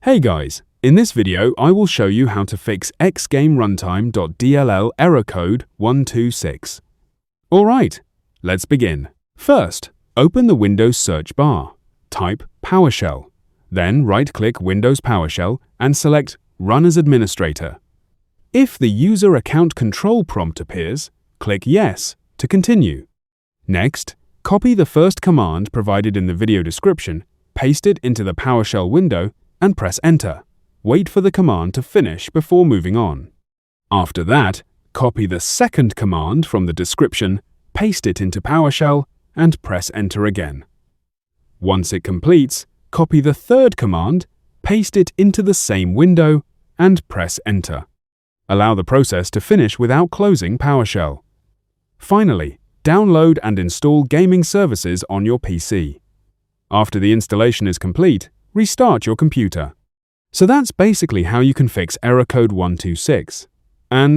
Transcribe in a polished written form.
Hey guys, in this video I will show you how to fix xgameruntime.dll error code 126. Alright, let's begin. First, open the Windows search bar, type PowerShell, then right-click Windows PowerShell and select Run as Administrator. If the User Account Control prompt appears, click Yes to continue. Next, copy the first command provided in the video description, paste it into the PowerShell window, and press Enter. Wait for the command to finish before moving on. After that, copy the second command from the description, paste it into PowerShell, and press Enter again. Once it completes, copy the third command, paste it into the same window, and press Enter. Allow the process to finish without closing PowerShell. Finally, download and install Gaming Services on your PC. After the installation is complete, restart your computer. So that's basically how you can fix error code 126. And